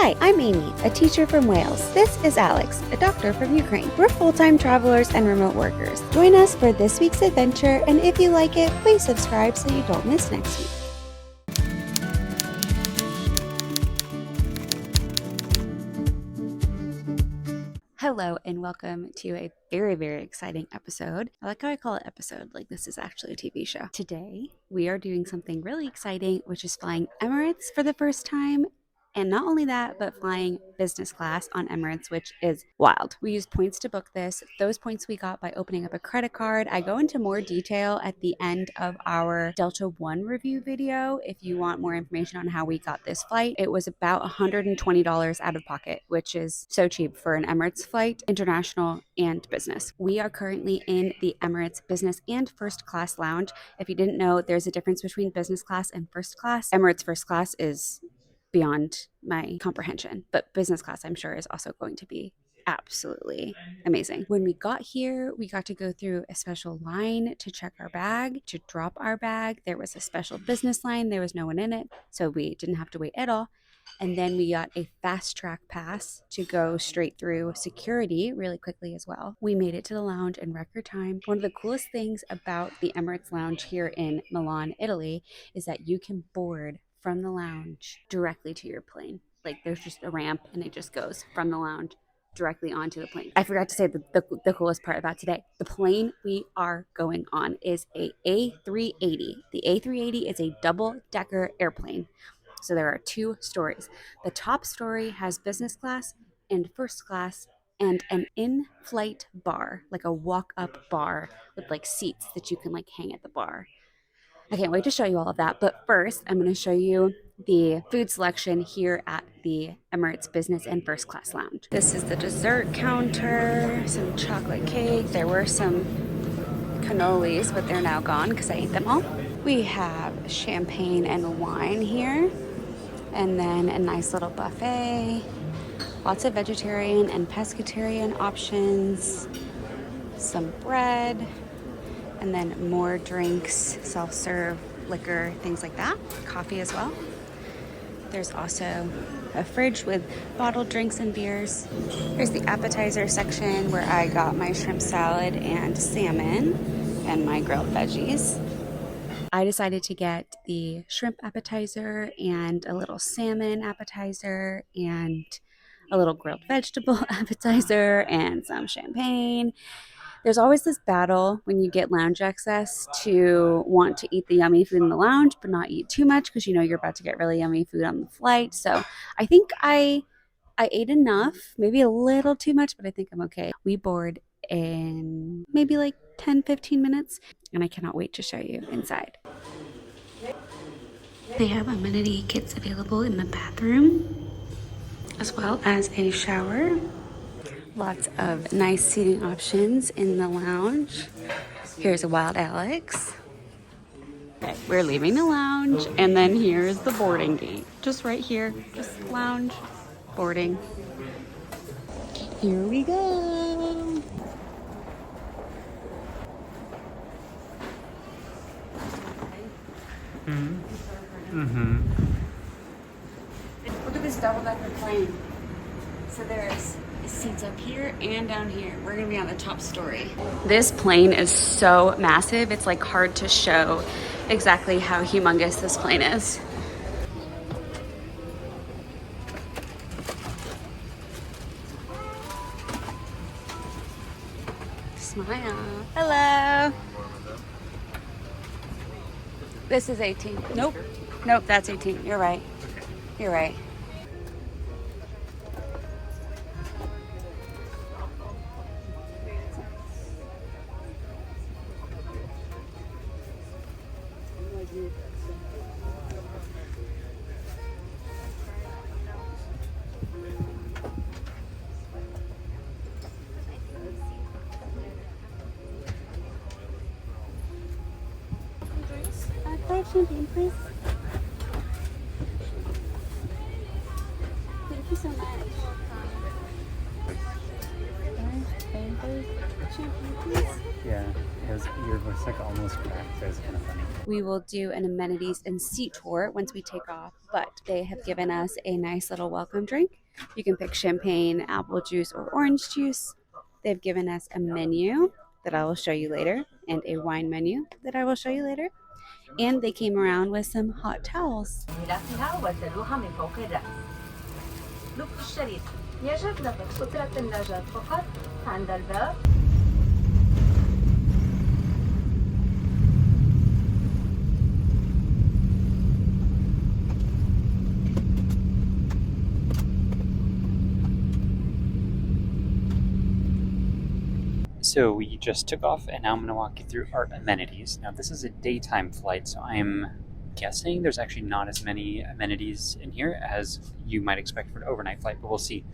Hi, I'm Amy, a teacher from Wales. This is Alex, a doctor from Ukraine. We're full-time travelers and remote workers. Join us for this week's adventure, and if you like it, please subscribe so you don't miss next week. Hello and welcome to a very exciting episode. I like how I call it episode, like this is actually a TV show. Today, we are doing something really exciting, which is flying Emirates for the first time. And not only that, but flying business class on Emirates, which is wild. We used points to book this. Those points we got by opening up a credit card. I go into more detail at the end of our Delta One review video. If you want more information on how we got this flight, it was about $120 out of pocket, which is so cheap for an Emirates flight, international and business. We are currently in the Emirates business and first class lounge. If you didn't know, there's a difference between business class and first class. Emirates first class is beyond my comprehension, but business class I'm sure is also going to be absolutely amazing. When we got here, we got to go through a special line to check our bag, to drop our bag. There was a special business line. There was no one in it, so we didn't have to wait at all. And then we got a fast track pass to go straight through security really quickly as well. We made it to the lounge in record time. One of the coolest things about the Emirates lounge here in Milan, Italy, is that you can board from the lounge directly to your plane. Like there's just a ramp and it just goes from the lounge directly onto the plane. I forgot to say the coolest part about today. The plane we are going on is a A380. The A380 is a double-decker airplane. So there are two stories. The top story has business class and first class and an in-flight bar, like a walk-up bar with like seats that you can like hang at the bar. I can't wait to show you all of that. But first, I'm going to show you the food selection here at the Emirates Business and First Class Lounge. This is the dessert counter, some chocolate cake. There were some cannolis, but they're now gone because I ate them all. We have champagne and wine here, and then a nice little buffet. Lots of vegetarian and pescatarian options, some bread, and then more drinks, self-serve, liquor, things like that. Coffee as well. There's also a fridge with bottled drinks and beers. Here's the appetizer section where I got my shrimp salad and salmon and my grilled veggies. I decided to get the shrimp appetizer and a little salmon appetizer and a little grilled vegetable appetizer and some champagne. There's always this battle when you get lounge access to want to eat the yummy food in the lounge, but not eat too much because you know you're about to get really yummy food on the flight. So I think I ate enough, maybe a little too much, but I think I'm okay. We board in maybe like 10-15 minutes, and I cannot wait to show you inside. They have amenity kits available in the bathroom, as well as a shower. Lots of nice seating options in the lounge. Here's a Wild Alex. Okay, we're leaving the lounge, and then here's the boarding gate. Just right here, just lounge, boarding. Here we go. Look at this double-decker plane. So there's seats up here and down here. We're gonna be on the top story. This plane is so massive, it's like hard to show exactly how humongous this plane is. Smile. Hello. This is 18. Nope, that's 18. You're right. You're right. Champagne, please. Thank you so much. Yeah, your voice like almost cracked, so it's kind of funny. We will do an amenities and seat tour once we take off, but they have given us a nice little welcome drink. You can pick champagne, apple juice, or orange juice. They've given us a menu that I will show you later, and a wine menu that I will show you later. And they came around with some hot towels. So we just took off, and now I'm going to walk you through our amenities. Now, this is a daytime flight, so I'm guessing there's actually not as many amenities in here as you might expect for an overnight flight, but we'll see.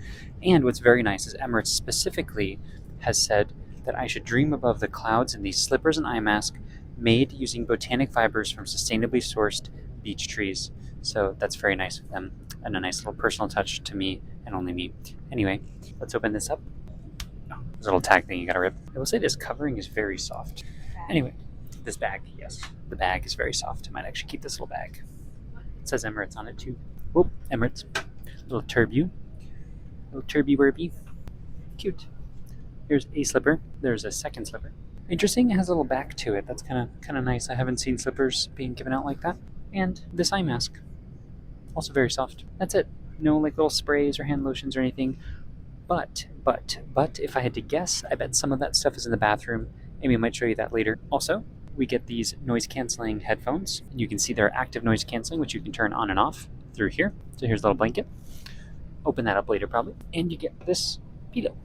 And what's very nice is Emirates specifically has said that I should dream above the clouds in these slippers and eye mask made using botanic fibers from sustainably sourced beech trees. So that's very nice of them, and a nice little personal touch to me and only me. Anyway, let's open this up. There's a little tag thing you gotta rip. I will say this covering is very soft. Anyway, this bag, yes. The bag is very soft. I might actually keep this little bag. It says Emirates on it too. Whoop, Emirates. Little turbu. Little turby-werby. Cute. Here's a slipper. There's a second slipper. Interesting, it has a little back to it. That's kind of nice. I haven't seen slippers being given out like that. And this eye mask. Also very soft. That's it. No like little sprays or hand lotions or anything. But, if I had to guess, I bet some of that stuff is in the bathroom. Amy might show you that later. Also, we get these noise-canceling headphones. And you can see they're active noise canceling, which you can turn on and off through here. So here's a little blanket. Open that up later, probably. And you get this pillow.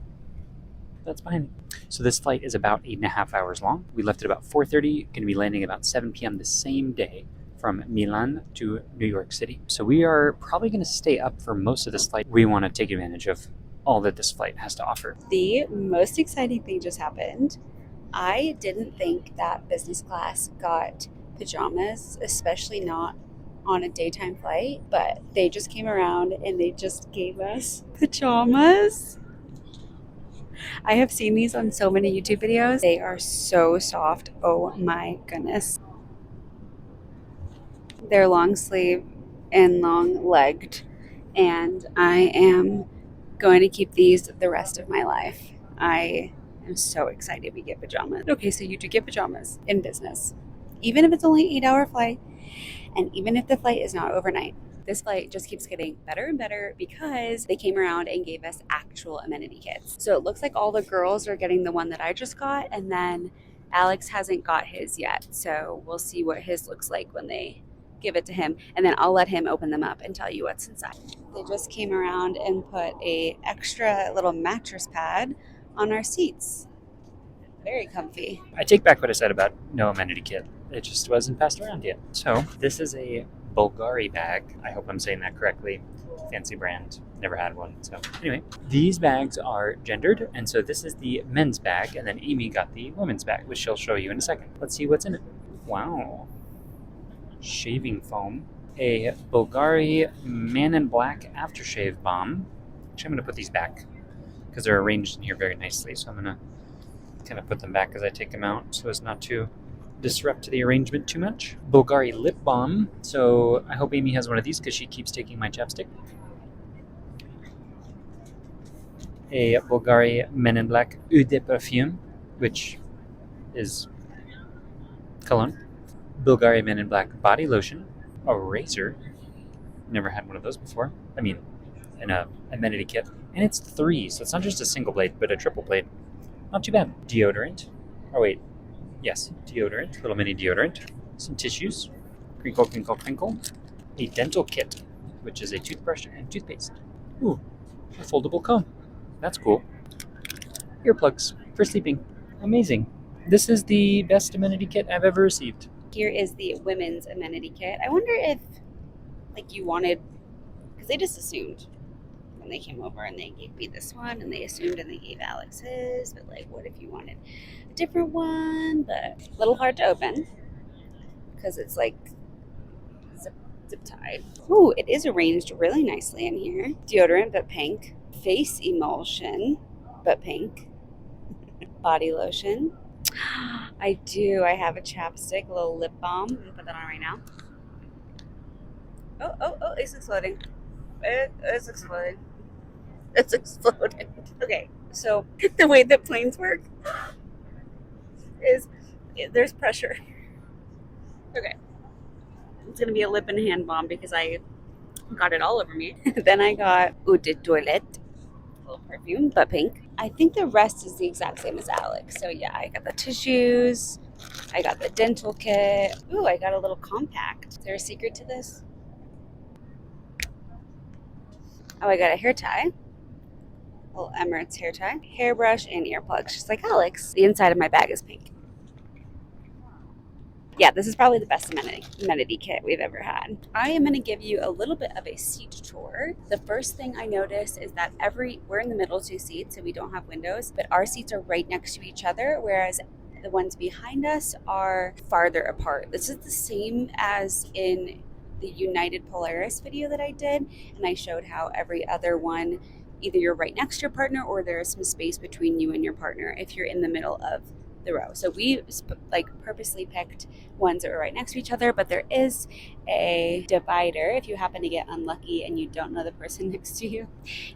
That's behind me. So this flight is about 8.5 hours long. We left at about 4:30, going to be landing about 7 p.m. the same day from Milan to New York City. So we are probably going to stay up for most of this flight. We want to take advantage of all that this flight has to offer. The most exciting thing just happened. I didn't think that business class got pajamas, especially not on a daytime flight, but they just came around and they just gave us pajamas. I have seen these on so many YouTube videos. They are so soft. Oh my goodness. They're long sleeve and long legged, and I am going to keep these the rest of my life. I am so excited we get pajamas. Okay, so you do get pajamas in business, even if it's only an 8-hour flight, and even if the flight is not overnight. This flight just keeps getting better and better because they came around and gave us actual amenity kits. So it looks like all the girls are getting the one that I just got, and then Alex hasn't got his yet. So we'll see what his looks like when they give it to him, and then I'll let him open them up and tell you what's inside. They just came around and put a extra little mattress pad on our seats. Very comfy. I take back what I said about no amenity kit. It just wasn't passed around yet. So this is a Bulgari bag. I hope I'm saying that correctly. Fancy brand. Never had one. So anyway, these bags are gendered, and so this is the men's bag, and then Amy got the women's bag, which she'll show you in a second. Let's see what's in it. Wow. Shaving foam, a Bulgari Man in Black aftershave balm. Actually, I'm going to put these back because they're arranged in here very nicely. So I'm going to kind of put them back as I take them out so as not to disrupt the arrangement too much. Bulgari lip balm. So I hope Amy has one of these because she keeps taking my chapstick. A Bulgari Men in Black Eau de Parfum, which is cologne. Bulgari Men in Black body lotion, a razor. Never had one of those before. I mean, in a amenity kit. And it's 3, so it's not just a single blade, but a triple blade. Not too bad. Deodorant. Oh wait, yes, deodorant. Little mini deodorant. Some tissues. Crinkle, crinkle, crinkle. A dental kit, which is a toothbrush and toothpaste. Ooh, a foldable comb. That's cool. Earplugs for sleeping. Amazing. This is the best amenity kit I've ever received. Here is the women's amenity kit. I wonder if, like, you wanted, because they just assumed when they came over and they gave me this one, and they assumed and they gave Alex his, but like, what if you wanted a different one? But a little hard to open because it's like zip tied. Ooh, it is arranged really nicely in here. Deodorant, but pink. Face emulsion, but pink. Body lotion. I do. I have a chapstick, a little lip balm. I'm going to put that on right now. Oh, it's exploding. It's exploding. It's exploding. Okay, so the way that planes work is there's pressure. Okay, it's going to be a lip and hand balm because I got it all over me. Then I got Eau de Toilette, a little perfume, but pink. I think the rest is the exact same as Alex. So yeah, I got the tissues. I got the dental kit. Ooh, I got a little compact. Is there a secret to this? Oh, I got a hair tie. A little Emirates hair tie. Hairbrush and earplugs, just like Alex. The inside of my bag is pink. Yeah, this is probably the best amenity kit we've ever had. I am going to give you a little bit of a seat tour. The first thing I notice is that we're in the middle two seats, so we don't have windows, but our seats are right next to each other, whereas the ones behind us are farther apart. This is the same as in the United Polaris video that I did, and I showed how every other one, either you're right next to your partner or there's some space between you and your partner if you're in the middle of the row. So we purposely picked ones that were right next to each other, but there is a divider if you happen to get unlucky and you don't know the person next to you.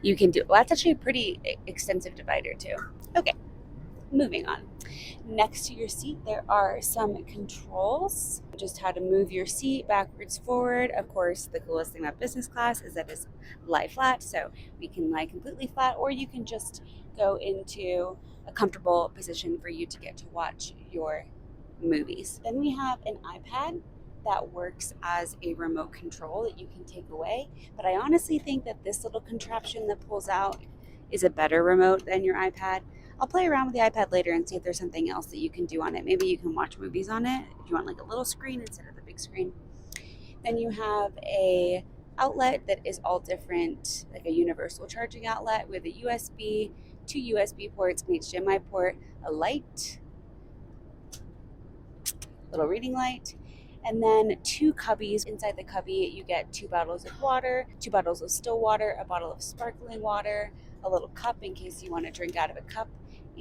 You can do, well, that's actually a pretty extensive divider too. Okay, moving on. Next to your seat, there are some controls, just how to move your seat backwards, forward. Of course, the coolest thing about business class is that it's lie flat, so we can lie completely flat, or you can just go into a comfortable position for you to get to watch your movies. Then we have an iPad that works as a remote control that you can take away, but I honestly think that this little contraption that pulls out is a better remote than your iPad. I'll play around with the iPad later and see if there's something else that you can do on it. Maybe you can watch movies on it if you want like a little screen instead of the big screen. Then you have a outlet that is all different, like a universal charging outlet with a USB, two USB ports, an HDMI port, a light, little reading light, and then two cubbies. Inside the cubby, you get 2 bottles of water, 2 bottles of still water, a bottle of sparkling water, a little cup in case you want to drink out of a cup,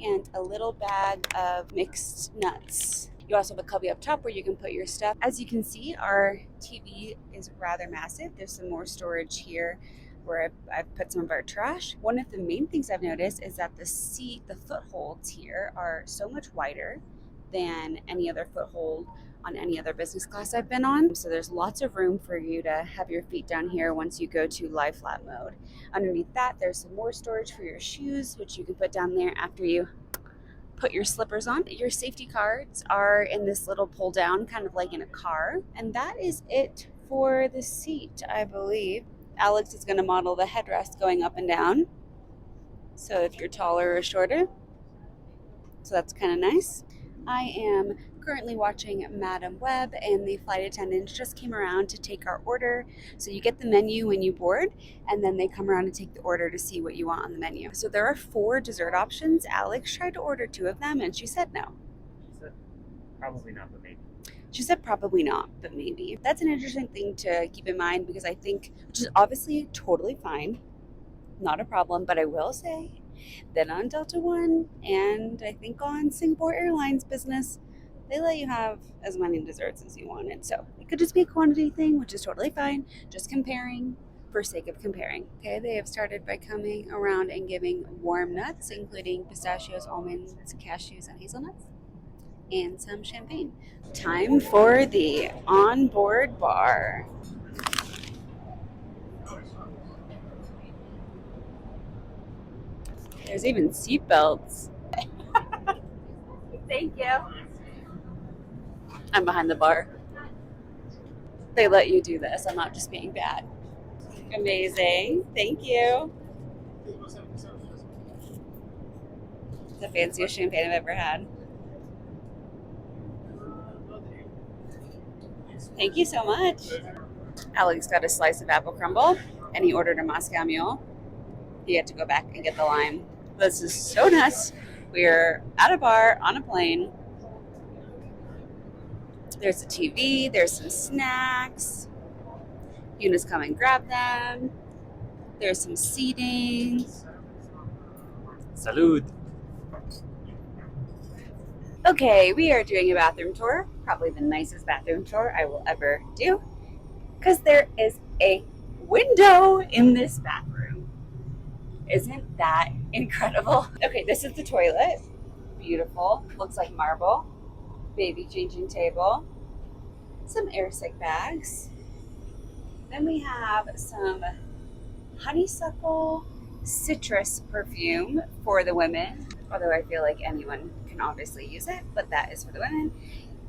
and a little bag of mixed nuts. You also have a cubby up top where you can put your stuff. As you can see, our TV is rather massive. There's some more storage here where I've put some of our trash. One of the main things I've noticed is that the footholds here are so much wider than any other foothold on any other business class I've been on. So there's lots of room for you to have your feet down here once you go to lie flat mode. Underneath that, there's some more storage for your shoes, which you can put down there after you put your slippers on. Your safety cards are in this little pull down, kind of like in a car. And that is it for the seat, I believe. Alex is going to model the headrest going up and down. So if you're taller or shorter. So that's kind of nice. I am currently watching Madam Web, and the flight attendants just came around to take our order. So you get the menu when you board, and then they come around and take the order to see what you want on the menu. So there are 4 dessert options. Alex tried to order 2 of them, and she said no. She said probably not, but maybe. She said probably not, but maybe. That's an interesting thing to keep in mind because I think, which is obviously totally fine, not a problem, but I will say that on Delta One and I think on Singapore Airlines business, they let you have as many desserts as you wanted. So it could just be a quantity thing, which is totally fine. Just comparing for sake of comparing. Okay, they have started by coming around and giving warm nuts, including pistachios, almonds, cashews, and hazelnuts, and some champagne. Time for the onboard bar. There's even seat belts. Thank you. I'm behind the bar. They let you do this. I'm not just being bad. Amazing. Thank you. The fanciest champagne I've ever had. Thank you so much. Alex got a slice of apple crumble, and he ordered a Moscow Mule. He had to go back and get the lime. This is so nuts. We're at a bar on a plane. There's a TV. There's some snacks. Yuna's come and grab them. There's some seating. Salud! Okay, we are doing a bathroom tour. Probably the nicest bathroom tour I will ever do. Because there is a window in this bathroom. Isn't that incredible? Okay, this is the toilet. Beautiful. Looks like marble. Baby changing table. Some airsick bags. Then we have some honeysuckle citrus perfume for the women. Although I feel like anyone can obviously use it, but that is for the women.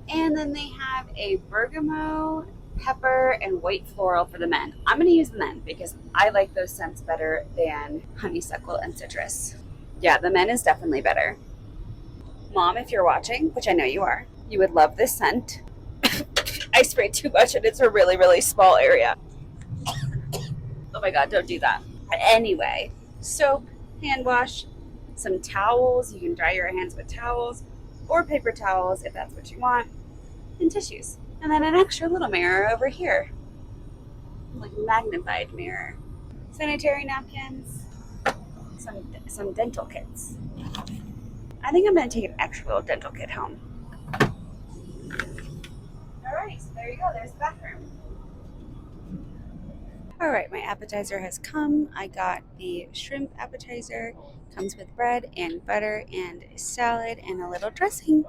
And then they have a bergamot, pepper, and white floral for the men. I'm going to use the men because I like those scents better than honeysuckle and citrus. Yeah, the men is definitely better. Mom, if you're watching, which I know you are, you would love this scent. I sprayed too much and it's a really, really small area. Oh my God, don't do that. Anyway, soap, hand wash, some towels. You can dry your hands with towels or paper towels if that's what you want, and tissues. And then an extra little mirror over here, like magnified mirror. Sanitary napkins, some dental kits. I think I'm gonna take an extra little dental kit home. All right, so there you go. There's the bathroom. All right, my appetizer has come. I got the shrimp appetizer. Comes with bread and butter and a salad and a little dressing.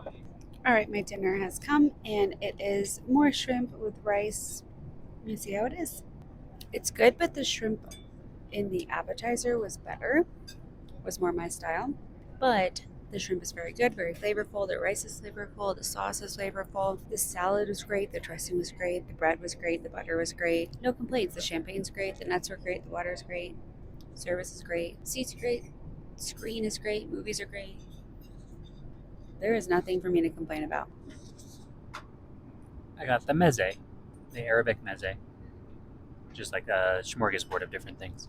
All right, my dinner has come and it is more shrimp with rice. Let me see how it is. It's good, but the shrimp in the appetizer was better, was more my style. But the shrimp is very good, very flavorful. The rice is flavorful. The sauce is flavorful. The salad was great. The dressing was great. The bread was great. The butter was great. No complaints. The champagne's great. The nuts were great. The water's great. Service is great. Seats are great. Screen is great. Movies are great. There is nothing for me to complain about. I got the meze, the Arabic meze, just like a smorgasbord of different things.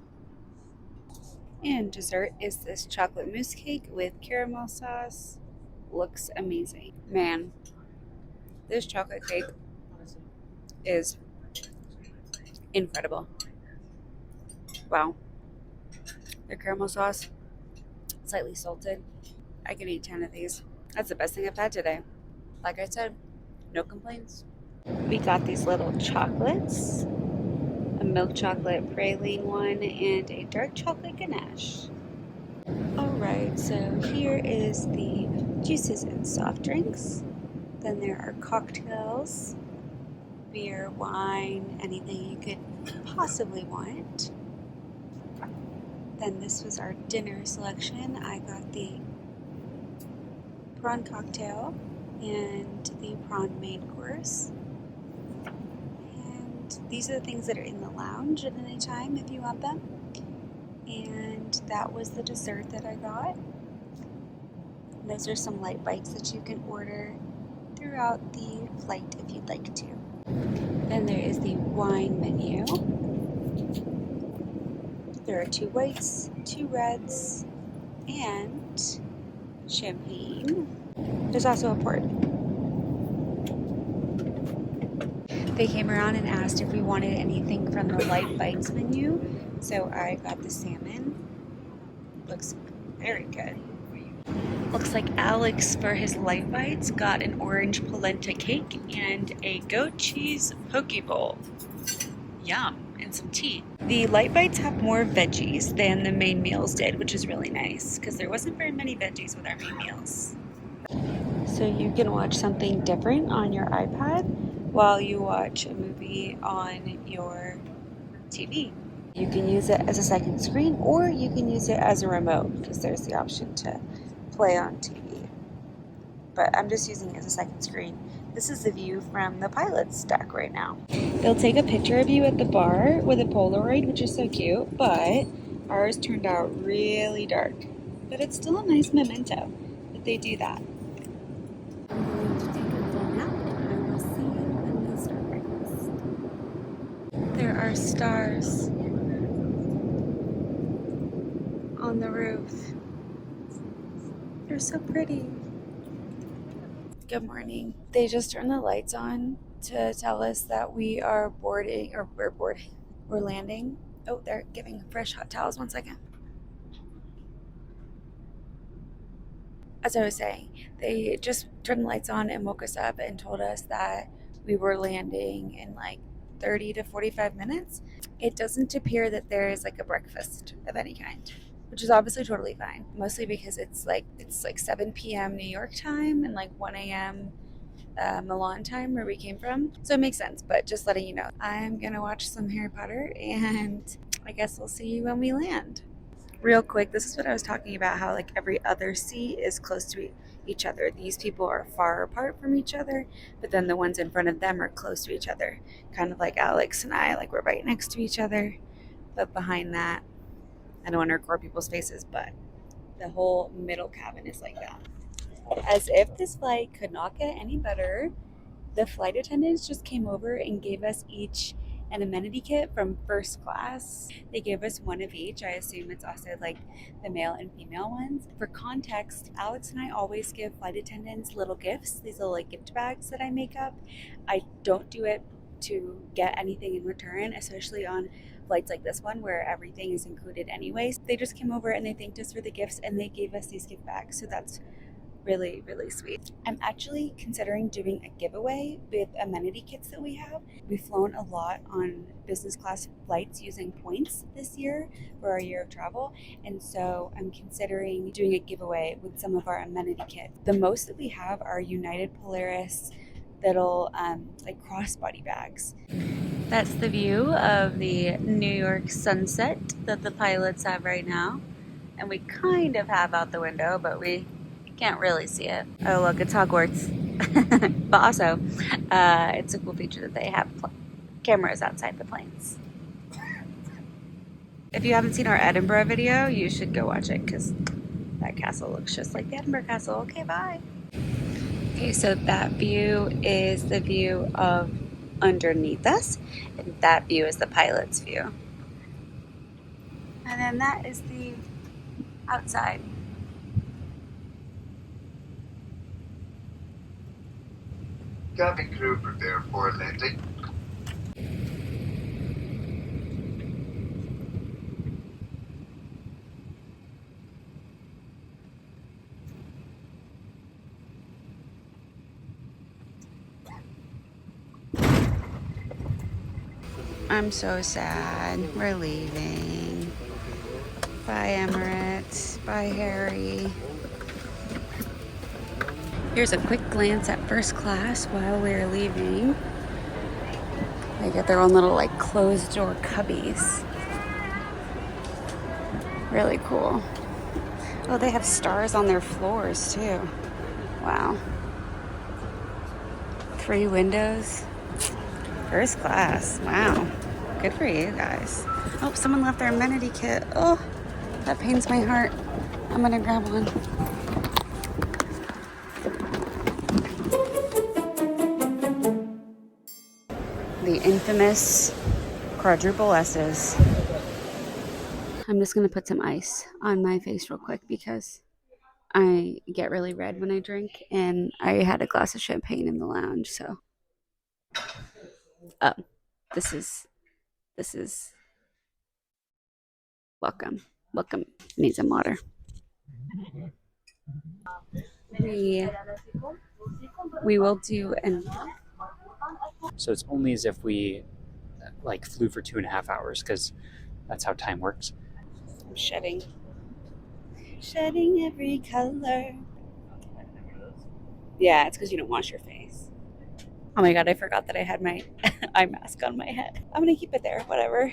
And dessert is this chocolate mousse cake with caramel sauce. Looks amazing. Man, this chocolate cake is incredible. Wow. The caramel sauce, slightly salted. I could eat 10 of these. That's the best thing I've had today. Like I said, no complaints. We got these little chocolates. A milk chocolate praline one and a dark chocolate ganache. Alright, so here is the juices and soft drinks. Then there are cocktails, beer, wine, anything you could possibly want. Then this was our dinner selection. I got the prawn cocktail and the prawn main course. These are the things that are in the lounge at any time if you want them. And that was the dessert that I got. And those are some light bites that you can order throughout the flight if you'd like to. Then there is the wine menu. There are 2 whites, 2 reds, and champagne. There's also a port. They came around and asked if we wanted anything from the light bites menu, so I got the salmon. Looks very good. Looks like Alex, for his light bites, got an orange polenta cake and a goat cheese poke bowl. Yum, and some tea. The light bites have more veggies than the main meals did, which is really nice, because there wasn't very many veggies with our main meals. So you can watch something different on your iPad while you watch a movie on your TV. You can use it as a second screen or you can use it as a remote because there's the option to play on TV. But I'm just using it as a second screen. This is the view from the pilot's deck right now. They'll take a picture of you at the bar with a Polaroid, which is so cute, but ours turned out really dark. But it's still a nice memento that they do that. There are stars on the roof. They're so pretty. Good morning. They just turned the lights on to tell us that we are boarding, or we're boarding. We're landing. Oh, they're giving fresh hot towels. 1 second. as I was saying, they just turned the lights on and woke us up and told us that we were landing in like 30 to 45 minutes. It doesn't appear that there is like a breakfast of any kind, which is obviously totally fine. Mostly because it's like 7 p.m. New York time and like 1 a.m. Milan time where we came from. So it makes sense, but just letting you know, I'm gonna watch some Harry Potter and I guess we'll see you when we land. Real quick, this is what I was talking about, how like every other seat is close to each other. These people are far apart from each other, but then the ones in front of them are close to each other. Kind of like Alex and I, like we're right next to each other. But behind that, I don't want to record people's faces, but the whole middle cabin is like that. As if this flight could not get any better, the flight attendants just came over and gave us each an amenity kit from first class. They gave us one of each. I assume it's also like the male and female ones. For context, Alex and I always give flight attendants little gifts, these little like gift bags that I make up. I don't do it to get anything in return, especially on flights like this one where everything is included anyways. They just came over and they thanked us for the gifts and they gave us these gift bags. So that's really, really sweet. I'm actually considering doing a giveaway with amenity kits that we have. We've flown a lot on business class flights using points this year for our year of travel, and so I'm considering doing a giveaway with some of our amenity kits. The most that we have are United Polaris little like crossbody bags. That's the view of the New York sunset that the pilots have right now. And we kind of have out the window, but we can't really see it. Oh, look, it's Hogwarts. But also, it's a cool feature that they have cameras outside the planes. If you haven't seen our Edinburgh video, you should go watch it because that castle looks just like the Edinburgh Castle. Okay, bye. Okay, so that view is the view of underneath us, and that view is the pilot's view. And then that is the outside. Cabin crew prepare for landing. I'm so sad. We're leaving. Bye, Emirates. Bye, Harry. Here's a quick glance at first class while we're leaving. They get their own little like closed door cubbies. Really cool. Oh, they have stars on their floors too. Wow. 3 windows. First class. Wow. Good for you guys. Oh, someone left their amenity kit. Oh, that pains my heart. I'm gonna grab one. The infamous quadruple S's. I'm just gonna put some ice on my face real quick because I get really red when I drink, and I had a glass of champagne in the lounge. So, oh, this is welcome. Need some water. We will do an. So it's only as if we like flew for 2.5 hours because that's how time works. I'm shedding every color. Yeah, it's because you don't wash your face. Oh my god, I forgot that I had my eye mask on my head. I'm gonna keep it there, whatever.